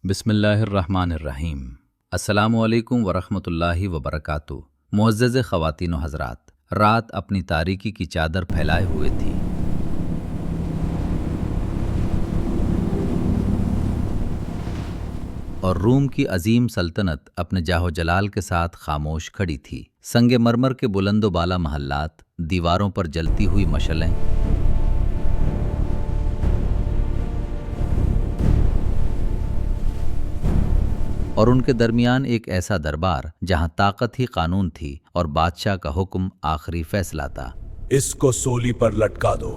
بسم اللہ الرحمن الرحیم۔ السلام علیکم ورحمۃ اللہ وبرکاتہ۔ معزز خواتین و حضرات، رات اپنی تاریکی کی چادر پھیلائے ہوئے تھی۔ اور روم کی عظیم سلطنت اپنے جاہ و جلال کے ساتھ خاموش کھڑی تھی۔ سنگ مرمر کے بلند و بالا محلات، دیواروں پر جلتی ہوئی مشعلیں، اور ان کے درمیان ایک ایسا دربار جہاں طاقت ہی قانون تھی اور بادشاہ کا حکم آخری فیصلہ تھا۔ اس کو سولی پر لٹکا دو۔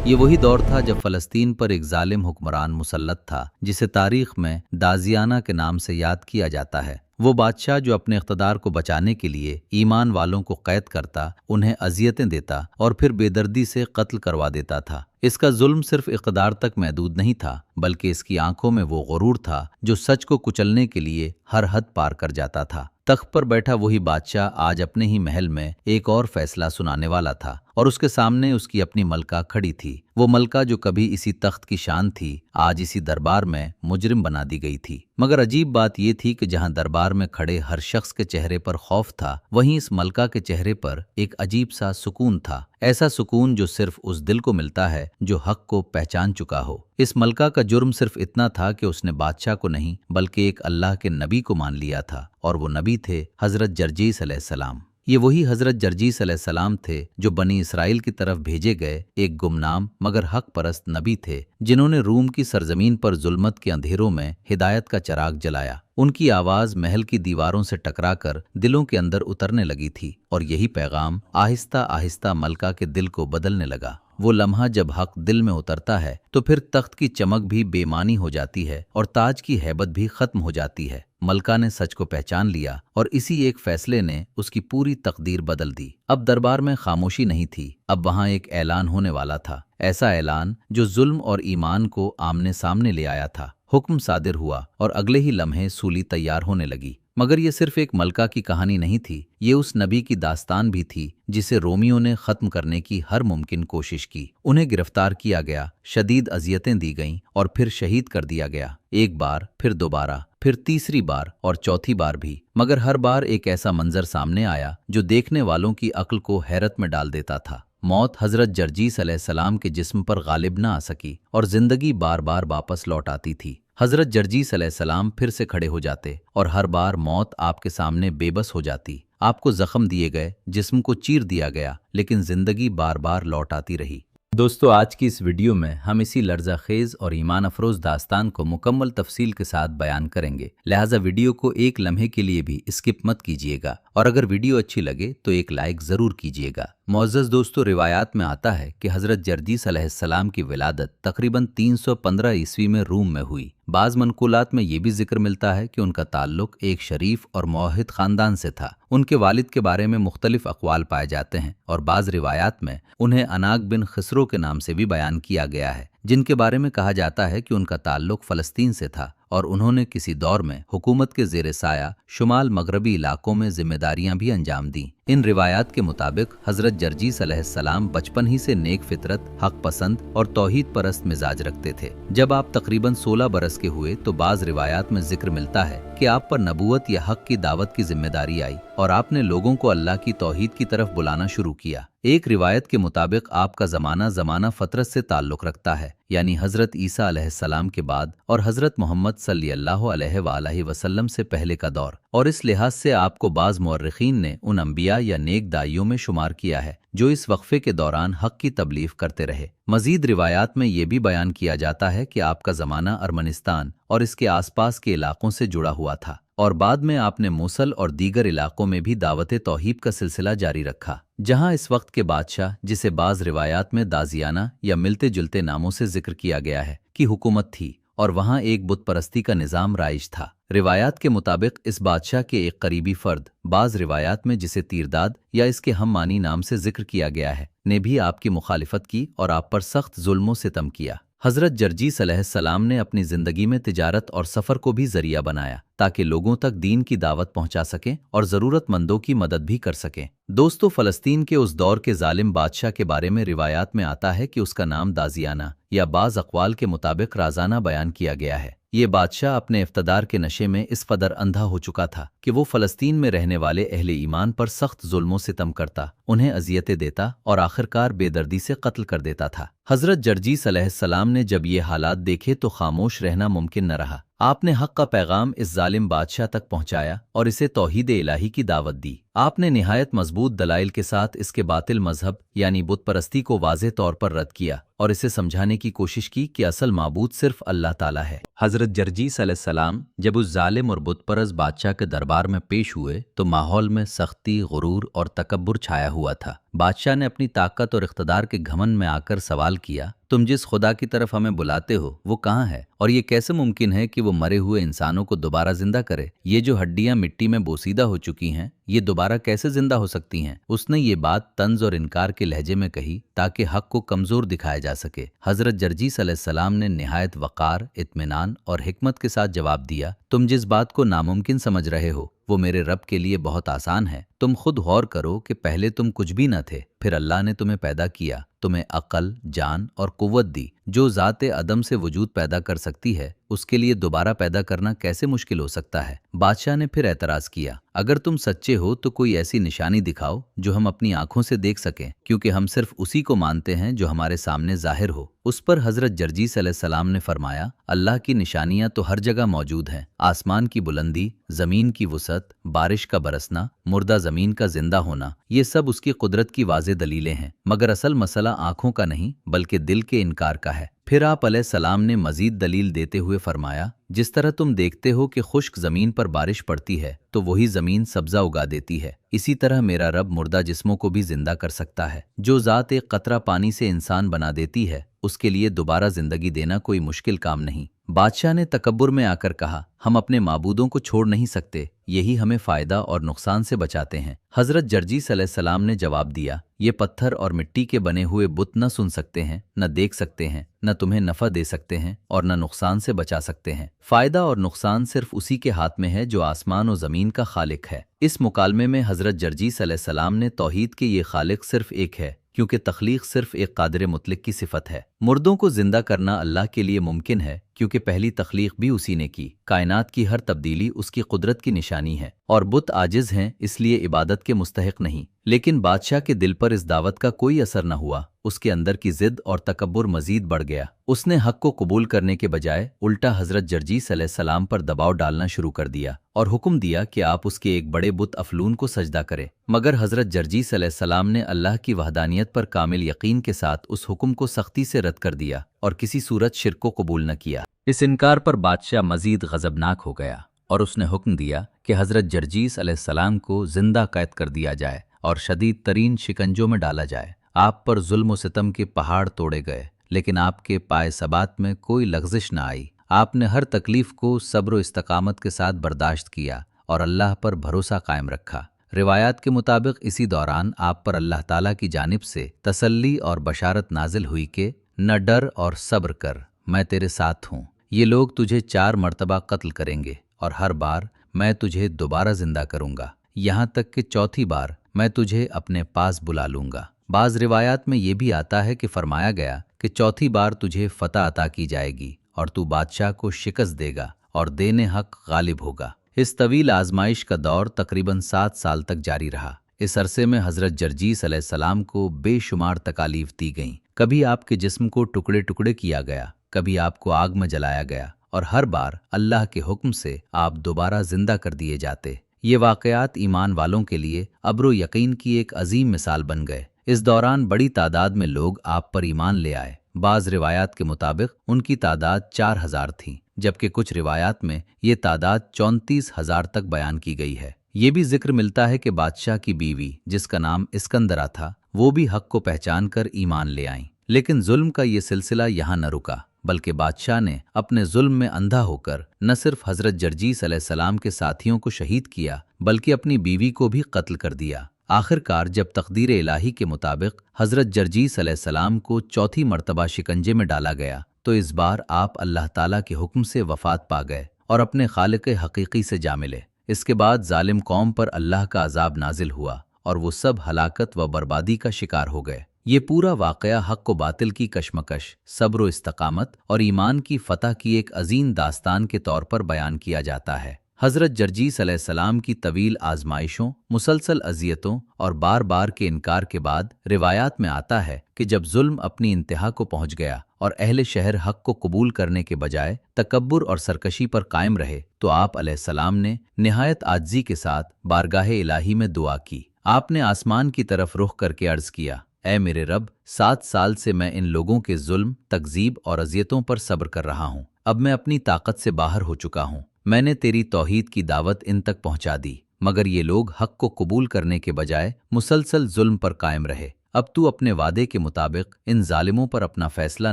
یہ وہی دور تھا جب فلسطین پر ایک ظالم حکمران مسلط تھا جسے تاریخ میں دازیانہ کے نام سے یاد کیا جاتا ہے۔ وہ بادشاہ جو اپنے اقتدار کو بچانے کے لیے ایمان والوں کو قید کرتا، انہیں اذیتیں دیتا اور پھر بے دردی سے قتل کروا دیتا تھا۔ اس کا ظلم صرف اقتدار تک محدود نہیں تھا، بلکہ اس کی آنکھوں میں وہ غرور تھا جو سچ کو کچلنے کے لیے ہر حد پار کر جاتا تھا۔ تخت پر بیٹھا وہی بادشاہ آج اپنے ہی محل میں ایک اور فیصلہ سنانے والا تھا، اور اس کے سامنے اس کی اپنی ملکہ کھڑی تھی۔ وہ ملکہ جو کبھی اسی تخت کی شان تھی، آج اسی دربار میں مجرم بنا دی گئی تھی۔ مگر عجیب بات یہ تھی کہ جہاں دربار میں کھڑے ہر شخص کے چہرے پر خوف تھا، وہیں اس ملکہ کے چہرے پر ایک عجیب سا سکون تھا، ایسا سکون جو صرف اس دل کو ملتا ہے جو حق کو پہچان چکا ہو۔ اس ملکہ کا جرم صرف اتنا تھا کہ اس نے بادشاہ کو نہیں بلکہ ایک اللہ کے نبی کو مان لیا تھا، اور وہ نبی تھے حضرت جرجیس علیہ السلام۔ یہ وہی حضرت جرجیس علیہ السلام تھے جو بنی اسرائیل کی طرف بھیجے گئے ایک گمنام مگر حق پرست نبی تھے، جنہوں نے روم کی سرزمین پر ظلمت کے اندھیروں میں ہدایت کا چراغ جلایا۔ ان کی آواز محل کی دیواروں سے ٹکرا کر دلوں کے اندر اترنے لگی تھی، اور یہی پیغام آہستہ آہستہ ملکہ کے دل کو بدلنے لگا۔ وہ لمحہ جب حق دل میں اترتا ہے تو پھر تخت کی چمک بھی بے معنی ہو جاتی ہے اور تاج کی ہیبت بھی ختم ہو جاتی ہے۔ ملکہ نے سچ کو پہچان لیا، اور اسی ایک فیصلے نے اس کی پوری تقدیر بدل دی۔ اب دربار میں خاموشی نہیں تھی، اب وہاں ایک اعلان ہونے والا تھا، ایسا اعلان جو ظلم اور ایمان کو آمنے سامنے لے آیا تھا۔ حکم صادر ہوا اور اگلے ہی لمحے سولی تیار ہونے لگی۔ مگر یہ صرف ایک ملکہ کی کہانی نہیں تھی، یہ اس نبی کی داستان بھی تھی جسے رومیوں نے ختم کرنے کی ہر ممکن کوشش کی۔ انہیں گرفتار کیا گیا، شدید اذیتیں دی گئیں، اور پھر شہید کر دیا گیا، ایک بار، پھر دوبارہ، پھر تیسری بار اور چوتھی بار بھی۔ مگر ہر بار ایک ایسا منظر سامنے آیا جو دیکھنے والوں کی عقل کو حیرت میں ڈال دیتا تھا۔ موت حضرت جرجیس علیہ السلام کے جسم پر غالب نہ آ سکی، اور زندگی بار بار واپس لوٹ آتی تھی۔ حضرت جرجیس علیہ السلام پھر سے کھڑے ہو جاتے، اور ہر بار موت آپ کے سامنے بے بس ہو جاتی۔ آپ کو زخم دیے گئے، جسم کو چیر دیا گیا، لیکن زندگی بار بار لوٹ آتی رہی۔ دوستو، آج کی اس ویڈیو میں ہم اسی لرزہ خیز اور ایمان افروز داستان کو مکمل تفصیل کے ساتھ بیان کریں گے، لہٰذا ویڈیو کو ایک لمحے کے لیے بھی اسکپ مت کیجیے گا، اور اگر ویڈیو اچھی لگے تو ایک لائک ضرور کیجیے گا۔ معزز دوستو، روایات میں آتا ہے کہ حضرت جرجیس علیہ السلام کی ولادت تقریباً 315 عیسوی میں روم میں ہوئی۔ بعض منقولات میں یہ بھی ذکر ملتا ہے کہ ان کا تعلق ایک شریف اور موحد خاندان سے تھا۔ ان کے والد کے بارے میں مختلف اقوال پائے جاتے ہیں، اور بعض روایات میں انہیں اناق بن خسرو کے نام سے بھی بیان کیا گیا ہے، جن کے بارے میں کہا جاتا ہے کہ ان کا تعلق فلسطین سے تھا، اور انہوں نے کسی دور میں حکومت کے زیر سایہ شمال مغربی علاقوں میں ذمہ داریاں بھی انجام دیں۔ ان روایات کے مطابق حضرت جرجیس علیہ السلام بچپن ہی سے نیک فطرت، حق پسند اور توحید پرست مزاج رکھتے تھے۔ جب آپ تقریباً 16 برس کے ہوئے تو بعض روایات میں ذکر ملتا ہے کہ آپ پر نبوت یا حق کی دعوت کی ذمہ داری آئی، اور آپ نے لوگوں کو اللہ کی توحید کی طرف بلانا شروع کیا۔ ایک روایت کے مطابق آپ کا زمانہ فطرت سے تعلق رکھتا ہے، یعنی حضرت عیسیٰ علیہ السلام کے بعد اور حضرت محمد صلی اللہ علیہ وآلہ وسلم سے پہلے کا دور، اور اس لحاظ سے آپ کو بعض مورخین نے ان انبیاء یا نیک دائیوں میں شمار کیا ہے جو اس وقفے کے دوران حق کی تبلیغ کرتے رہے۔ مزید روایات میں یہ بھی بیان کیا جاتا ہے کہ آپ کا زمانہ ارمنستان اور اس کے آس پاس کے علاقوں سے جڑا ہوا تھا، اور بعد میں آپ نے موصل اور دیگر علاقوں میں بھی دعوت توحید کا سلسلہ جاری رکھا، جہاں اس وقت کے بادشاہ، جسے بعض روایات میں دازیانہ یا ملتے جلتے ناموں سے ذکر کیا گیا ہے، کی حکومت تھی، اور وہاں ایک بت پرستی کا نظام رائج تھا۔ روایات کے مطابق اس بادشاہ کے ایک قریبی فرد، بعض روایات میں جسے تیرداد یا اس کے ہم معنی نام سے ذکر کیا گیا ہے، نے بھی آپ کی مخالفت کی اور آپ پر سخت ظلم و ستم کیا۔ हज़रत जर्जीस अलैहिस्सलाम ने अपनी ज़िंदगी में तिजारत और सफ़र को भी ज़रिया बनाया ताकि लोगों तक दीन की दावत पहुंचा सकें और ज़रूरतमंदों की मदद भी कर सकें। दोस्तों, फ़लस्तीन के उस दौर के ज़ालिम बादशाह के बारे में रिवायात में आता है कि उसका नाम दाजियाना या बाज़ अक़वाल के मुताबिक राज़ाना बयान किया गया है। ये बादशाह अपने इक़्तिदार के नशे में इस कदर अंधा हो चुका था कि वो फ़लस्तीन में रहने वाले अहले ईमान पर सख्त जुल्मों सितम करता, उन्हें अजियतें देता और आखिरकार बेदर्दी से कत्ल कर देता था। हज़रत जर्जीस अलैहिस्सलाम ने जब ये हालात देखे तो खामोश रहना मुमकिन न रहा। आपने हक़ का पैगाम इस जालिम बादशाह तक पहुंचाया और इसे तौहीद इलाही की दावत दी। आपने निहायत मजबूत दलाइल के साथ इसके बातिल मजहब यानी बुत परस्ती को वाज़ेह तौर पर रद्द किया और इसे समझाने की कोशिश की कि असल माबूद सिर्फ अल्लाह ताला है। हज़रत जर्जीस अलैहिस्सलाम जब उस जालिम और बुत परस्त बादशाह के दरबार में पेश हुए तो माहौल में सख्ती, गुरूर और तकब्बुर छाया हुआ था। बादशाह ने अपनी ताकत और इख्तदार के घमंड में आकर सवाल किया, तुम जिस खुदा की तरफ हमें बुलाते हो वो कहाँ है और ये कैसे मुमकिन है कि वो मरे हुए इंसानों को दोबारा जिंदा करे? ये जो हड्डियां मिट्टी में बोसीदा हो चुकी हैं ये दोबारा कैसे जिंदा हो सकती हैं? उसने ये बात तंज और इनकार के लहजे में कही ताकि हक को कमजोर दिखाया जा सके। हजरत जर्जीस अलैहिस्सलाम ने निहायत वक़ार, इत्मीनान और हिकमत के साथ जवाब दिया, तुम जिस बात को नामुमकिन समझ रहे हो वो मेरे रब के लिए बहुत आसान है। तुम खुद गौर करो कि पहले तुम कुछ भी न थे, फिर अल्लाह ने तुम्हें पैदा किया, तुम्हें अक्ल, जान और कुव्वत दी। जो ज़ाते अदम से वजूद पैदा कर सकती है उसके लिए दोबारा पैदा करना कैसे मुश्किल हो सकता है? बादशाह ने फिर एतराज़ किया, अगर तुम सच्चे हो तो कोई ऐसी निशानी दिखाओ जो हम अपनी आंखों से देख सकें, क्योंकि हम सिर्फ उसी को मानते हैं जो हमारे सामने जाहिर हो। उस पर हजरत जर्जीस अलैहिस्सलाम ने फरमाया, अल्लाह की निशानियां तो हर जगह मौजूद हैं। आसमान की बुलंदी, जमीन की वसअत, बारिश का बरसना, मुर्दा जमीन का जिंदा होना, ये सब उसकी कुदरत की वाज़ेह दलीलें हैं। मगर असल मसला आंखों का नहीं बल्कि दिल के इनकार का है। फिर आप अलैहिस्सलाम ने मजीद दलील देते हुए फरमाया, जिस तरह तुम देखते हो कि खुश्क जमीन पर बारिश पड़ती है तो वही जमीन सब्जा उगा देती है, इसी तरह मेरा रब मुर्दा जिस्मों को भी जिंदा कर सकता है। जो ज़ात एक कतरा पानी से इंसान बना देती है उसके लिए दोबारा जिंदगी देना कोई मुश्किल काम नहीं। बादशाह ने तकब्बुर में आकर कहा, हम अपने माबूदों को छोड़ नहीं सकते, यही हमें फ़ायदा और नुकसान से बचाते हैं। हज़रत जर्जीस अलैहिस्सलाम ने जवाब दिया, ये पत्थर और मिट्टी के बने हुए बुत न सुन सकते हैं, न देख सकते हैं, न तुम्हें नफ़ा दे सकते हैं और न नुकसान से बचा सकते हैं। फ़ायदा और नुकसान सिर्फ उसी के हाथ में है जो आसमान और ज़मीन का खालिक है। इस मुकालमे में हज़रत जर्जीस अलैहिस्सलाम ने तौहीद के ये खालिक सिर्फ एक है, क्योंकि तख्लीक सिर्फ एक कादिर मुतलक की सिफत है। मुर्दों को जिंदा करना अल्लाह के लिए मुमकिन है क्योंकि पहली तख्लीक भी उसी ने की। कायनात की हर तब्दीली उसकी कुदरत की निशानी है और बुत आजिज हैं इसलिए इबादत के मुस्तहिक नहीं। लेकिन बादशाह के दिल पर इस दावत का कोई असर न हुआ। उसके अंदर की जिद और तकब्बुर मजीद बढ़ गया। उसने हक को कबूल करने के बजाय उल्टा हजरत जर्जीस अलैहिस्सलाम पर दबाव डालना शुरू कर दिया और हुक्म दिया कि आप उसके एक बड़े बुत अफलून को सजदा करें। मगर हजरत जर्जीस अलैहिस्सलाम ने अल्लाह की वहदानियत पर कामिल यकीन के साथ उस हुक्म को सख्ती से रद्द कर दिया और किसी सूरत शिर्क को कबूल न किया। इस इनकार पर बादशाह मजीद गजबनाक हो गया और उसने हुक्म दिया कि हजरत जर्जीस अलैहिस्सलाम को जिंदा कैद कर दिया जाए और शदीद तरीन शिकंजों में डाला जाए। आप पर जुल्म सितम के पहाड़ तोड़े गए लेकिन आपके पाए सबात में कोई लग़ज़िश न आई। आपने हर तकलीफ को सब्र व इस्तकामत के साथ बर्दाश्त किया और अल्लाह पर भरोसा कायम रखा। रिवायात के मुताबिक इसी दौरान आप पर अल्लाह ताला की जानिब से तसल्ली और बशारत नाजिल हुई कि न डर और सब्र कर, मैं तेरे साथ हूँ। ये लोग तुझे 4 मरतबा कत्ल करेंगे और हर बार मैं तुझे दोबारा जिंदा करूँगा, यहाँ तक कि चौथी बार मैं तुझे अपने पास बुला लूँगा। बाज़ रिवायात में ये भी आता है कि फरमाया गया कि चौथी बार तुझे फ़तह अता की जाएगी और तू बादशाह को शिकस्त देगा और देने हक गालिब होगा। इस तवील आजमाइश का दौर तकरीबन 7 साल तक जारी रहा। इस अरसे में हज़रत जर्जीस अलैहिस्सलाम को बेशुमार तकालीफ दी गईं। कभी आपके जिस्म को टुकड़े टुकड़े किया गया, कभी आपको आग में जलाया गया और हर बार अल्लाह के हुक्म से आप दोबारा जिंदा कर दिए जाते। ये वाक़यात ईमान वालों के लिए अब्र यकीन की एक अजीम मिसाल बन गए। इस दौरान बड़ी तादाद में लोग आप पर ईमान ले आए। बाज़ रिवायात के मुताबिक उनकी तादाद 4000 थी, जबकि कुछ रिवायात में ये तादाद 34,000 तक बयान की गई है। ये भी जिक्र मिलता है कि बादशाह की बीवी जिसका नाम इस्कंदरा था वो भी हक को पहचान कर ईमान ले आईं। लेकिन जुल्म का ये सिलसिला यहाँ न रुका, बल्कि बादशाह ने अपने जुल्म में अंधा होकर न सिर्फ हजरत जर्जीस अलैहिस्सलाम के साथियों को शहीद किया बल्कि अपनी बीवी को भी कत्ल कर दिया। आखिरकार जब तकदीर इलाही के मुताबिक हजरत जर्जीस अलैहिस्सलाम को चौथी मर्तबा शिकंजे में डाला गया तो इस बार आप अल्लाह ताला के हुक्म से वफात पा गए और अपने खालिक हकीकी से जा मिले। इसके बाद जालिम कौम पर अल्लाह का अजाब नाजिल हुआ और वो सब हलाकत व बर्बादी का शिकार हो गए। ये पूरा वाक़या हक़ व बातिल की कशमकश, सब्र व इस्तकामत और ईमान की फ़तह की एक अजीम दास्तान के तौर पर बयान किया जाता है। हज़रत जर्जीस अलैहिस्सलाम की तवील आजमाइशों, मुसलसल अजियतों और बार बार के इनकार के बाद रिवायात में आता है कि जब जुल्म अपनी इंतहा को पहुंच गया और अहले शहर हक़ को कबूल करने के बजाय तकब्बुर और सरकशी पर कायम रहे, तो आप अलैहिस्सलाम ने निहायत आज्जी के साथ बारगाह इलाही में दुआ की। आपने आसमान की तरफ रुख करके अर्ज़ किया, ऐ मेरे रब, 7 साल से मैं इन लोगों के जुल्म, तकजीब और अजियतों पर सब्र कर रहा हूँ। अब मैं अपनी ताकत से बाहर हो चुका हूँ। मैंने तेरी तौहीद की दावत इन तक पहुँचा दी, मगर ये लोग हक़ को कबूल करने के बजाय मुसलसल जुल्म पर कायम रहे। अब तू अपने वादे के मुताबिक इन जालिमों पर अपना फैसला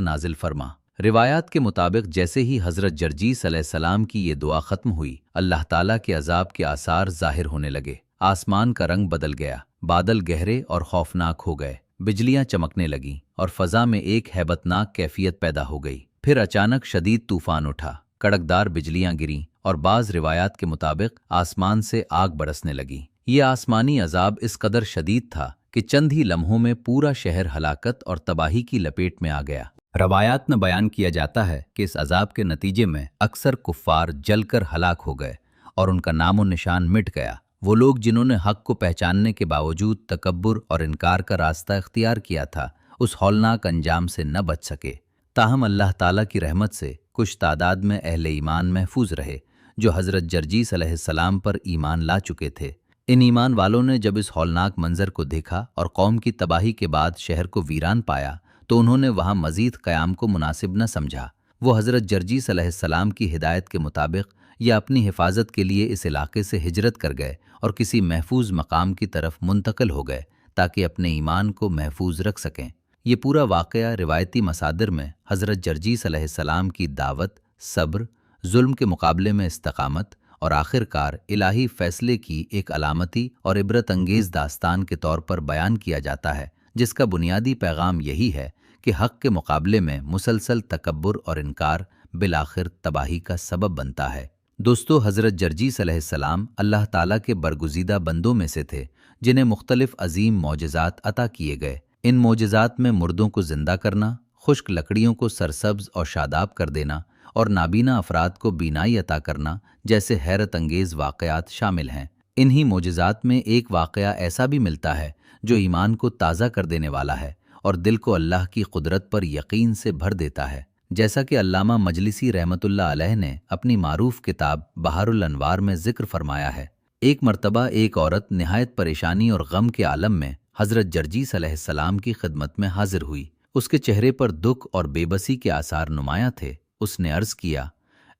नाजिल फरमा। रिवायात के मुताबिक जैसे ही हज़रत जर्जीस अलैहिस्सलाम की ये दुआ ख़त्म हुई, अल्लाह ताला के अजाब के आसार ज़ाहिर होने लगे। आसमान का रंग बदल गया, बादल गहरे और खौफनाक हो गए, बिजलियां चमकने लगीं और फ़ज़ा में एक हैबतनाक कैफियत पैदा हो गई। फिर अचानक शदीद तूफ़ान उठा, कड़कदार बिजलियां गिरीं और बाज़ रिवायात के मुताबिक आसमान से आग बरसने लगी। ये आसमानी अजाब इस कदर शदीद था कि चंद ही लम्हों में पूरा शहर हलाकत और तबाही की लपेट में आ गया। रवायात में बयान किया जाता है कि इस अजाब के नतीजे में अक्सर कुफ़ार जलकर हलाक हो गए और उनका नामो निशान मिट गया। वो लोग जिन्होंने हक़ को पहचानने के बावजूद तकब्बुर और इनकार का रास्ता इख्तियार किया था, उस हौलनाक अंजाम से न बच सके। ताहम अल्लाह ताला की रहमत से कुछ तादाद में अहले ईमान महफूज रहे, जो हज़रत जर्जीस अलैहिस्सलाम पर ईमान ला चुके थे। इन ईमान वालों ने जब इस हौलनाक मंजर को देखा और कौम की तबाही के बाद शहर को वीरान पाया, तो उन्होंने वहाँ मज़ीद क़याम को मुनासिब न समझा। वो हज़रत जर्जीस अलैहिस्सलाम की हिदायत के मुताबिक या अपनी हिफाजत के लिए इस इलाके से हिजरत कर गए और किसी महफूज मकाम की तरफ मुंतकिल हो गए ताकि अपने ईमान को महफूज रख सकें। ये पूरा वाक़या रिवायती मसादिर में हज़रत जर्जीस अलैहिस्सलाम की दावत, सब्र, जुल्म के मुकाबले में इस्तकामत और आखिरकार इलाही फ़ैसले की एक अलामती और इबरत अंगेज़ दास्तान के तौर पर बयान किया जाता है, जिसका बुनियादी पैगाम यही है कि हक़ के मुकाबले में मुसलसल तकब्बुर और इनकार बिलाखिर तबाही का सबब बनता है। दोस्तों, हज़रत जर्जीस अलैहिस्सलाम अल्लाह ताला के बरगुज़ीदा बंदों में से थे, जिन्हें मुख्तलिफ अजीम मौजज़ात अता किए गए। इन मौजज़ात में मुर्दों को ज़िंदा करना, खुश्क लकड़ियों को सरसब्ज़ और शादाब कर देना और नाबीना अफराद को बीनाई अता करना जैसे हैरत अंगेज़ वाक़यात शामिल हैं। इन्हीं मौजज़ात में एक वाक़या ऐसा भी मिलता है जो ईमान को ताज़ा कर देने वाला है और दिल को अल्लाह की कुदरत पर यकीन से भर देता है। जैसा कि अल्लामा मजलिसी रहमतुल्लाह अलैह ने अपनी मारूफ किताब बहारुल अनवार में ज़िक्र फरमाया है, एक मर्तबा एक औरत निहायत परेशानी और गम के आलम में हज़रत जर्जीस अलैहिस्सलाम की खिदमत में हाजिर हुई। उसके चेहरे पर दुख और बेबसी के आसार नुमायां थे। उसने अर्ज़ किया,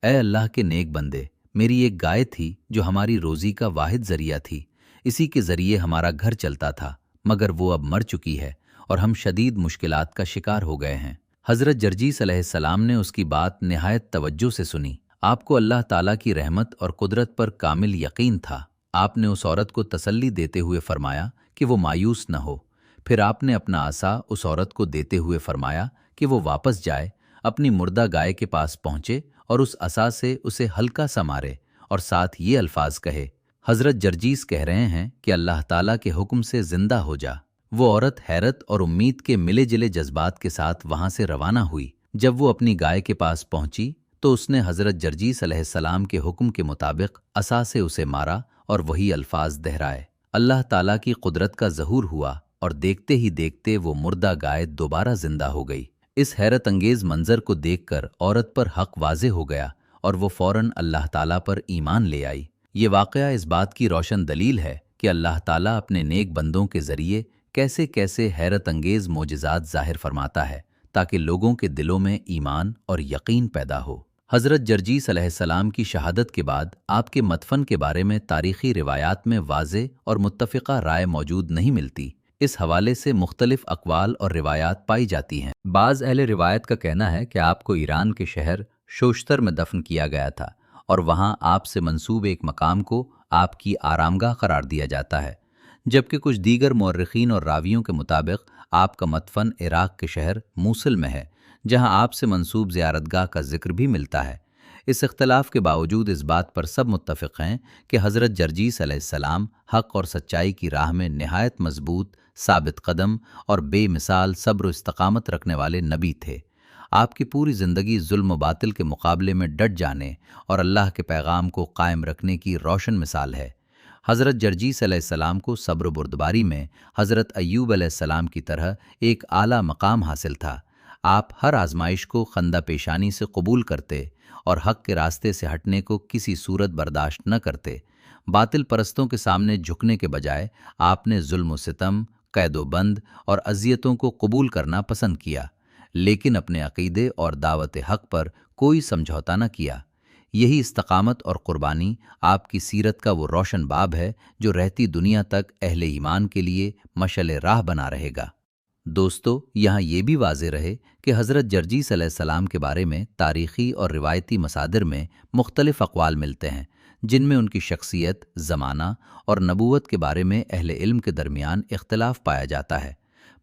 ए अल्लाह के नेक बंदे, मेरी एक गाय थी जो हमारी रोज़ी का वाहिद ज़रिया थी। इसी के ज़रिए हमारा घर चलता था, मगर वो अब मर चुकी है और हम शदीद मुश्किलात का शिकार हो गए हैं। हज़रत जर्जीस अलैहिस्सलाम ने उसकी बात निहायत तवज्जो से सुनी। आपको अल्लाह ताला की रहमत और कुदरत पर कामिल यकीन था। आपने उस औरत को तसल्ली देते हुए फरमाया कि वो मायूस न हो। फिर आपने अपना आसा उस औरत को देते हुए फरमाया कि वो वापस जाए, अपनी मुर्दा गाय के पास पहुंचे और उस असा से उसे हल्का सा मारे और साथ ये अल्फाज कहे, हज़रत जर्जीस कह रहे हैं कि अल्लाह ताला के हुक्म से जिंदा हो जा। वो औरत हैरत और उम्मीद के मिले जिले जज्बात के साथ वहां से रवाना हुई। जब वो अपनी गाय के पास पहुंची तो उसने हज़रत जर्जीस अलैहिस्सलाम के हुक्म के मुताबिक असा से उसे मारा और वही अल्फाज दोहराए। अल्लाह ताला की कुदरत का ज़हूर हुआ और देखते ही देखते वो मुर्दा गाय दोबारा जिंदा हो गई। इस हैरत अंगेज मंजर को देखकर औरत पर हक वाज़े हो गया और वो फौरन अल्लाह ताला पर ईमान ले आई। ये वाक़या इस बात की रोशन दलील है कि अल्लाह ताला अपने नेक बंदों के ज़रिए कैसे कैसे हैरत अंगेज़ मोजज़ात ज़ाहिर फरमाता है ताकि लोगों के दिलों में ईमान और यकीन पैदा हो। हज़रत जर्जीस अलैहिस्सलाम की शहादत के बाद आपके मदफन के बारे में तारीख़ी रिवायात में वाज़े और मुत्तफ़िक़ा राय मौजूद नहीं मिलती। इस हवाले से मुख्तलिफ अक़वाल और रिवायात पाई जाती हैं। बाज़ अहले रिवायत का कहना है कि आपको ईरान के शहर शोश्तर में दफन किया गया था और वहाँ आपसे मंसूब एक मकाम को आपकी आरामगाह करार दिया जाता है, जबकि कुछ दीगर मौर्रिखीन और रावियों के मुताबिक आपका मदफन इराक़ के शहर मूसल में है, जहां आप से मंसूब ज़ियारतगाह का जिक्र भी मिलता है। इस इख्तलाफ के बावजूद इस बात पर सब मुत्तफ़िक़ हैं कि हज़रत जर्जीस अलैहिस्सलाम हक़ और सच्चाई की राह में निहायत मजबूत, साबित कदम और बेमिसाल सब्र व इस्तक़ामत रखने वाले नबी थे। आपकी पूरी ज़िंदगी जुल्म व बातिल के मुकाबले में डट जाने और अल्लाह के पैगाम को कायम रखने की रोशन मिसाल है। हज़रत जर्जीस अलैहिस्सलाम को सब्र बुर्दबारी में हज़रत अय्यूब अलैहिस्सलाम की तरह एक आला मकाम हासिल था। आप हर आजमाइश को खंदा पेशानी से कबूल करते और हक़ के रास्ते से हटने को किसी सूरत बर्दाश्त न करते। बातिल परस्तों के सामने झुकने के बजाय आपने जुल्म व सितम, कैदोबंद और अजियतों को कबूल करना पसंद किया, लेकिन अपने अक़ीदे और दावत हक़ पर कोई समझौता न किया। यही इस्तक़ामत और क़ुरबानी आपकी सीरत का वो रोशन बाब है जो रहती दुनिया तक अहले ईमान के लिए मशअल राह बना रहेगा। दोस्तों, यहाँ ये भी वाज़ेह रहे कि हज़रत जर्जीस अलैहिस्सलाम के बारे में तारीख़ी और रिवायती मसादिर में मुख्तलिफ़ अक़वाल मिलते हैं, जिनमें उनकी शख्सियत, ज़माना और नबूवत के बारे में अहले इल्म के दरमियान इख्तिलाफ़ पाया जाता है।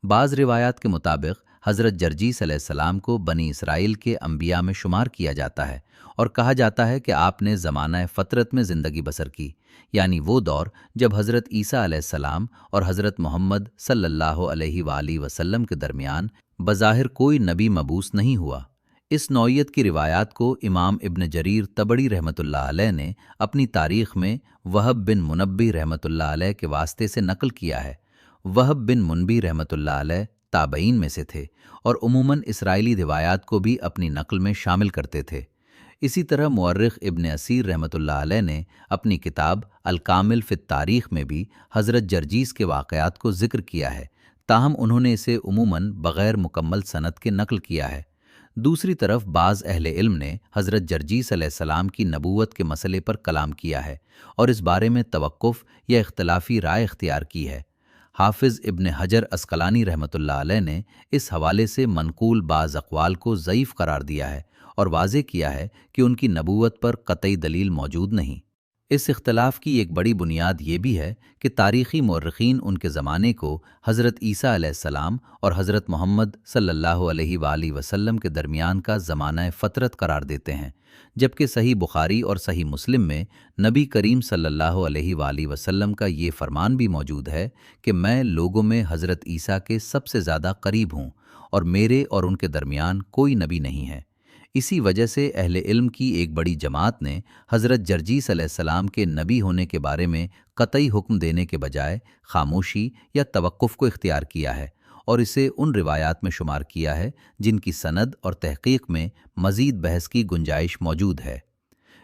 बाज़ रिवायात के मुताबिक हज़रत जर्जीस अलैहिस्सलाम को बनी इसराइल के अंबिया में शुमार किया जाता है और कहा जाता है कि आपने ज़माना फ़तरत में ज़िंदगी बसर की, यानी वो दौर जब हज़रत ईसा अलैहिस्सलाम और हज़रत मोहम्मद सल्लल्लाहु अलैहि वसल्लम के दरमियान बज़ाहिर कोई नबी मबूस नहीं हुआ। इस नौइयत की रिवायात को इमाम इब्न जरीर तबरी रहमतुल्लाह अलैह ने अपनी तारीख़ में वहब बिन मुनब्बी रहमतुल्लाह अलैह के वास्ते से नकल किया है। वहब बिन मुनबी रहमतुल्लाह अलैह ताबईन में से थे और उमूमन इसराइली रिवायात को भी अपनी नकल में शामिल करते थे। इसी तरह मुअर्रिख़ इब्न असीर रहमतुल्लाह अलैह ने अपनी किताब अल कामिल फ़ित तारीख़ में भी हज़रत जर्जीस के वाक़यात को ज़िक्र किया है, ताहम उन्होंने इसे उमूमन बग़ैर मुकम्मल सनद के नकल किया है। दूसरी तरफ बाज़ अहले इल्म ने हज़रत जर्जीस अलैहिस्सलाम की नबूवत के मसले पर कलाम किया है और इस बारे में तवक्कुफ़ या इख्तिलाफ़ी राय इख्तियार की है। हाफिज़ इब्न हजर अस्क़लानी रहमतुल्लाह अलैह ने इस हवाले से मनकूल बाज़ अक़वाल को ज़ईफ़ करार दिया है और वाज़ेह किया है कि उनकी नबूवत पर क़तई दलील मौजूद नहीं। इस इख्तिलाफ़ की एक बड़ी बुनियाद ये भी है कि तारीख़ी मुअर्रिख़ीन उनके ज़माने को हज़रत ईसा अलैहिस्सलाम और हज़रत मोहम्मद सल्लल्लाहु अलैहि वसल्लम के दरमियान का ज़माना फ़तरत करार देते हैं, जबकि सही बुखारी और सही मुस्लिम में नबी करीम सल्लल्लाहु अलैहि वसल्लम का ये फ़रमान भी मौजूद है कि मैं लोगों में हज़रत ईसा के सबसे ज़्यादा करीब हूँ और मेरे और उनके दरमियान कोई नबी नहीं है। इसी वजह से अहले इल्म की एक बड़ी जमात ने हज़रत जर्जीस अलैहिस्सलाम के नबी होने के बारे में क़तई हुक्म देने के बजाय खामोशी या तवक्कुफ़ को इख्तियार किया है और इसे उन रिवायात में शुमार किया है जिनकी सनद और तहक़ीक़ में मज़ीद बहस की गुंजाइश मौजूद है।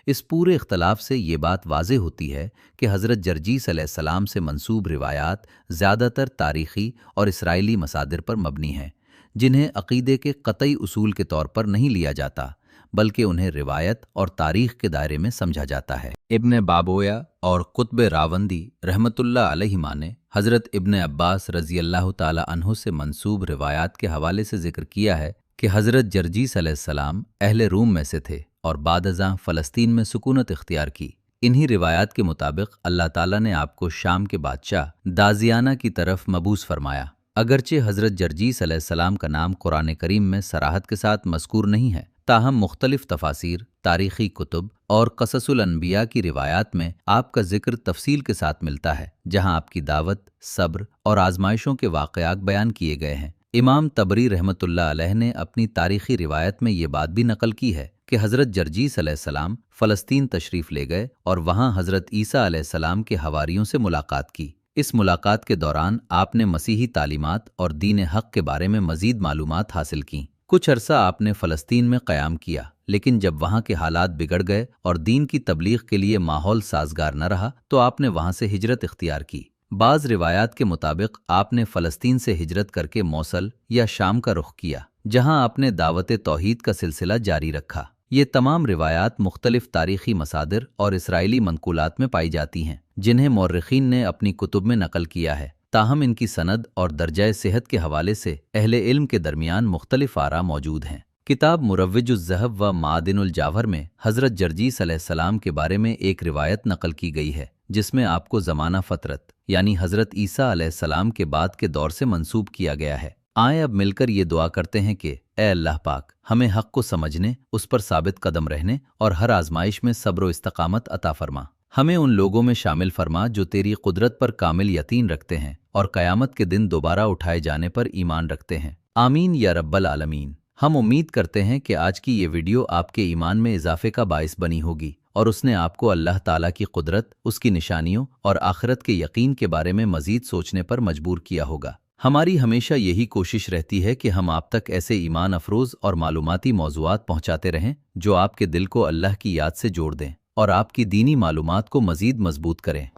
इस पूरे इख्तलाफ से ये बात वाज़ेह होती है कि हज़रत जर्जीस अलैहिस्सलाम से मंसूब रिवायात ज़्यादातर तारीख़ी और इसराइली मसादिर पर मबनी हैं, जिन्हें अक़ीदे के क़तई उसूल के तौर पर नहीं लिया जाता, बल्कि उन्हें रिवायत और तारीख़ के दायरे में समझा जाता है। इब्न बाबोया और कुतुब रावंदी रहमतुल्लाह अलैहिमा ने हज़रत इब्न अब्बास रज़ियल्लाहु ताला अन्हु से मंसूब रिवायात के हवाले से ज़िक्र किया है कि हज़रत जर्जीस अलैहिस्सलाम अहले रूम में से थे और बाद-अज़ां फ़लस्तीन में सुकूनत इख्तियार की। इन्हीं रिवायात के मुताबिक अल्लाह ताला ने आपको शाम के बादशाह दाजियाना की तरफ मबूस फरमाया। अगरचे हज़रत जर्जीस अलैहिस्सलाम का नाम कुरान करीम में सराहत के साथ मज़कूर नहीं है, ताहम मुख्तलिफ तफासिर, तारीख़ी कुतुब और क़ससुल अनबिया की रिवायात में आपका ज़िक्र तफसील के साथ मिलता है, जहाँ आपकी दावत, सब्र और आजमाइशों के वाक़यात बयान किए गए हैं। इमाम तबरी रहमतुल्लाह अलैह ने अपनी तारीख़ी रिवायत में ये बात भी नकल की है कि हज़रत जर्जीस अलैहिस्सलाम फ़लस्तीन तशरीफ़ ले गए और वहाँ हज़रत ईसा अलैहिस्सलाम के हवारियों से मुलाकात की। इस मुलाकात के दौरान आपने मसीही तालीमात और दीन हक़ के बारे में मज़ीद मालूमात हासिल की। कुछ अरसा आपने फ़लस्तीन में क़याम किया, लेकिन जब वहाँ के हालात बिगड़ गए और दीन की तबलीग के लिए माहौल साजगार न रहा तो आपने वहाँ से हिजरत इख्तियार की। बाज़ रिवायात के मुताबिक आपने फ़लस्तीन से हिजरत करके मौसल या शाम का रुख किया, जहाँ आपने दावत तौहीद का सिलसिला जारी रखा। ये तमाम रिवायात मुख्तलिफ तारीख़ी मसादिर और इसराइली मनकूलात में पाई जाती हैं, जिन्हें मौर्रिख़ीन ने अपनी कुतुब में नकल किया है, ताहम इनकी सनद और दर्जाए सेहत के हवाले से अहले इल्म के दरमियान मुख्तलिफ आरा मौजूद हैं। किताब मुरव्विजुज़्ज़हब व मादिनुल जावहर में हज़रत जर्जीस अलैहिस्सलाम के बारे में एक रिवायत नकल की गई है, जिसमें आपको ज़माना फ़तरत यानी हज़रत ईसा अलैहिस्सलाम के बाद के दौर से मंसूब किया गया है। आए अब मिलकर ये दुआ करते हैं कि ए अल्लाह पाक, हमें हक़ को समझने, उस पर साबित कदम रहने और हर आजमाइश में सब्र व इस्तकामत अता फरमा। हमें उन लोगों में शामिल फरमा जो तेरी कुदरत पर कामिल यकीन रखते हैं और क़यामत के दिन दोबारा उठाए जाने पर ईमान रखते हैं। आमीन या रब्बल आलमीन। हम उम्मीद करते हैं कि आज की ये वीडियो आपके ईमान में इजाफे का बाइस बनी होगी और उसने आपको अल्लाह ताला की कुदरत, उसकी निशानियों और आखिरत के यकीन के बारे में मज़ीद सोचने पर मजबूर किया होगा। हमारी हमेशा यही कोशिश रहती है कि हम आप तक ऐसे ईमान अफरोज़ और मालूमाती मौज़ूआत पहुँचाते रहें जो आपके दिल को अल्लाह की याद से जोड़ दें और आपकी दीनी मालूमात को मज़ीद मजबूत करें।